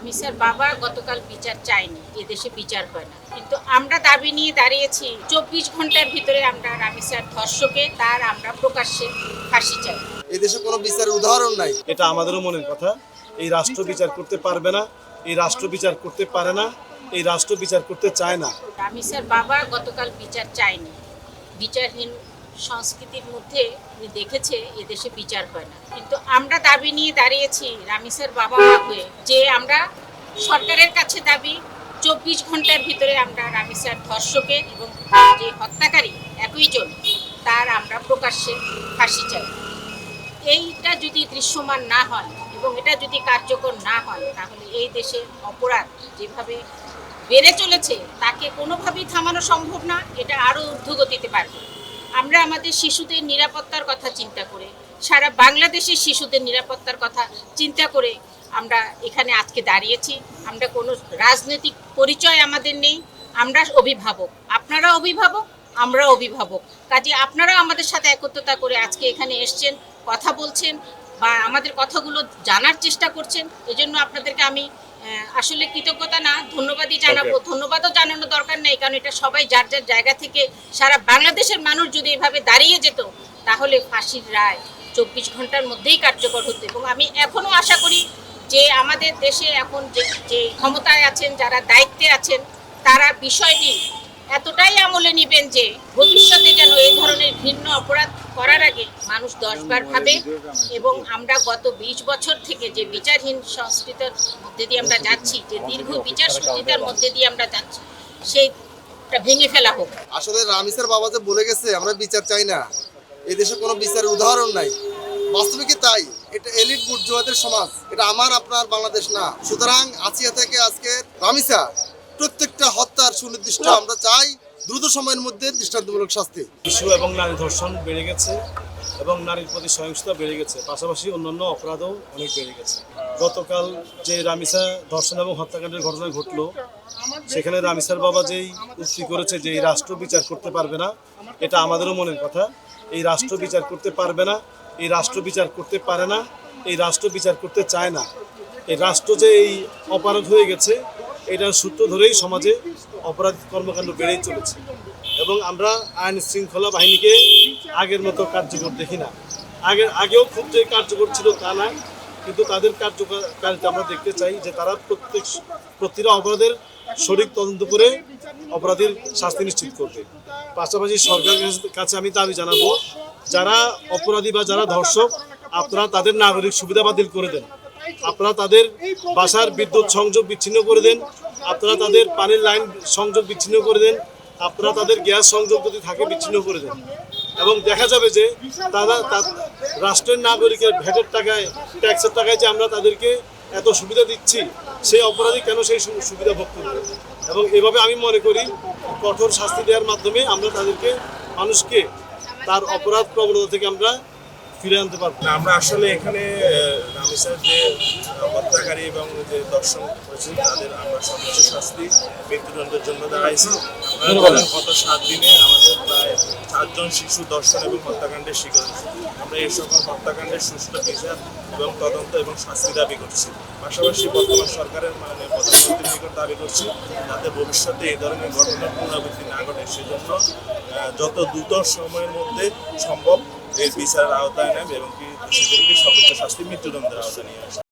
রামিসার বাবা গতকাল বিচার চায়নি, এদেশে বিচার হয় না, কিন্তু আমরা দাবি নিয়ে দাঁড়িয়েছি 24 ঘন্টার ভিতরে আমরা রামিসার ধর্ষকে তার আমরা প্রকাশ্যে ফাঁসি চাই। এদেশে কোনো বিচারের উদাহরণ নাই। এটা আমাদেরও মনের কথা। এই রাষ্ট্র বিচার করতে পারবে না, এই রাষ্ট্র বিচার করতে পারে না, এই রাষ্ট্র বিচার করতে চায় না। রামিসার বাবা গতকাল বিচার চায়নি, বিচারহীন সংস্কৃতির মধ্যে উনি দেখেছে এদেশে বিচার হয় না, কিন্তু আমরা দাবি নিয়ে দাঁড়িয়েছি রামিসার বাবা মা হয়ে যে আমরা সরকারের কাছে দাবি 24 ঘন্টার ভিতরে আমরা রামিসার ধর্ষকে এবং যে হত্যাকারী একই জন তার আমরা প্রকাশ্যে ফাঁসি চাই। এইটা যদি দৃশ্যমান না হয় এবং এটা যদি কার্যকর না হয় তাহলে এই দেশে অপরাধ যেভাবে বেড়ে চলেছে তাকে কোনোভাবেই থামানো সম্ভব না, এটা আরও ঊর্ধ্বগতিতে পারবে। আমরা আমাদের শিশুদের নিরাপত্তার কথা চিন্তা করে, সারা বাংলাদেশের শিশুদের নিরাপত্তার কথা চিন্তা করে আমরা এখানে আজকে দাঁড়িয়েছি। আমরা কোনো রাজনৈতিক পরিচয় আমাদের নেই, আমরা অভিভাবক, আপনারা অভিভাবক, আমরা অভিভাবক। কাজে আপনারাও আমাদের সাথে একত্রতা করে আজকে এখানে এসছেন, কথা বলছেন বা আমাদের কথাগুলো জানার চেষ্টা করছেন। এজন্য আপনাদেরকে আমি আসলে কৃতজ্ঞতা না ধন্যবাদই জানাবো। ধন্যবাদও জানানো দরকার নেই, কারণ এটা সবাই যার যার জায়গা থেকে সারা বাংলাদেশের মানুষ যদি এভাবে দাঁড়িয়ে যেত তাহলে ফাঁসির রায় 24 ঘন্টার মধ্যেই কার্যকর হতো। এবং আমি এখনও আশা করি যে আমাদের দেশে এখন যে ক্ষমতায় আছেন, যারা দায়িত্বে আছেন, তারা বিষয়টি এতটাই আমলে নেবেন যে ভবিষ্যতে যেন এই ধরনের ঘৃণ্য অপরাধ করার আগে মানুষ 10 বার ভাবে। এবং আমরা গত 20 বছর থেকে যে বিচারহীন সংস্কৃতির মধ্যে দিয়ে আমরা যাচ্ছি, যে দীর্ঘ বিচার সংস্কৃতির মধ্যে দিয়ে আমরা যাচ্ছি, সেইটা ভেঙে ফেলা হোক। আসলে রামিসার বাবা যে বলে গেছে আমরা বিচার চাই না, এদেশে কোনো বিচারের উদাহরণ নাই। বাস্তবে কি তাই? এটা এলিট বুর্জোয়াদের সমাজ, এটা আমার আপনার বাংলাদেশ না। সুতরাং আসিয়া থেকে আজকে রামিসা প্রত্যেকটা হত্যার সুনির্দিষ্ট আমরা চাই দ্রুত সময়ের মধ্যে দৃষ্টান্তমূলক শাস্তি। শিশু এবং নারী ধর্ষণ বেড়ে গেছে এবং নারীর প্রতি সহিংসতা বেড়ে গেছে, পাশাপাশি অন্যান্য অপরাধও অনেক বেড়ে গেছে। গতকাল যে রামিসা ধর্ষণ এবং হত্যাকাণ্ডের ঘটনা ঘটলো, সেখানে রামিসার বাবা যেই উক্তি করেছে যে এই রাষ্ট্র বিচার করতে পারবে না, এটা আমাদেরও মনের কথা। এই রাষ্ট্র বিচার করতে পারবে না, এই রাষ্ট্র বিচার করতে পারে না, এই রাষ্ট্র বিচার করতে চায় না। এই রাষ্ট্র যে এই অপরাধ হয়ে গেছে, এটার সূত্র ধরেই সমাজে অপরাধ কর্মকাণ্ড বেড়েই চলেছে। এবং আমরা আইন শৃঙ্খলা বাহিনীকে আগের মতো কার্যকর দেখি না। আগেও খুব যে কার্যকর ছিল তা না, কিন্তু তাদের কার্যকারিতা আমরা দেখতে চাই যে তারা প্রতিটা অপরাধের সঠিক তদন্ত করে অপরাধীর শাস্তি নিশ্চিত করবে। পাশাপাশি সরকারের কাছে আমি দাবি জানাবো, যারা অপরাধী বা যারা ধর্ষক, আপনারা তাদের নাগরিক সুবিধা বাতিল করে দেন, আপনারা তাদের বাসার বিদ্যুৎ সংযোগ বিচ্ছিন্ন করে দেন, আপনারা তাদের পানির লাইন সংযোগ বিচ্ছিন্ন করে দেন, আপনারা তাদের গ্যাস সংযোগ যদি থাকে বিচ্ছিন্ন করে দেন। এবং দেখা যাবে যে তারা রাষ্ট্রের নাগরিকের ভ্যাটের টাকায়, ট্যাক্সের টাকায় যে আমরা তাদেরকে এত সুবিধা দিচ্ছি, সেই অপরাধী কেন সেই সুবিধা ভোগ করবে। এবং এভাবে আমি মনে করি কঠোর শাস্তি দেওয়ার মাধ্যমে আমরা তাদেরকে, মানুষকে তার অপরাধ প্রবণতা থেকে আমরা ফিরে আনতে পারবো। আমরা আসলে এখানে রামিসার যে হত্যাকারী এবং যে দর্শন করেছে তাদের আমরা সর্বোচ্চ শাস্তি মৃত্যুদণ্ডের জন্য দাঁড়াইছি। গত 7 দিনে আমাদের প্রায় 4 জন শিশু দর্শন এবং হত্যাকাণ্ডের শিকার হয়েছে। আমরা এই সকল হত্যাকাণ্ডের সুষ্ঠু বিচার এবং তদন্ত এবং শাস্তি দাবি করছি। পাশাপাশি বর্তমান সরকারের মাননীয় প্রধানমন্ত্রীর নিকট দাবি করছি যাতে ভবিষ্যতে এই ধরনের ঘটনার পুনরাবৃত্তি না ঘটে, সেজন্য যত দ্রুত সময়ের মধ্যে সম্ভব এই বিচারের আওতায় নেবে এবং কি দোষীদেরকে সর্বোচ্চ শাস্তি মৃত্যুদণ্ডের আওতায় নিয়ে আসে।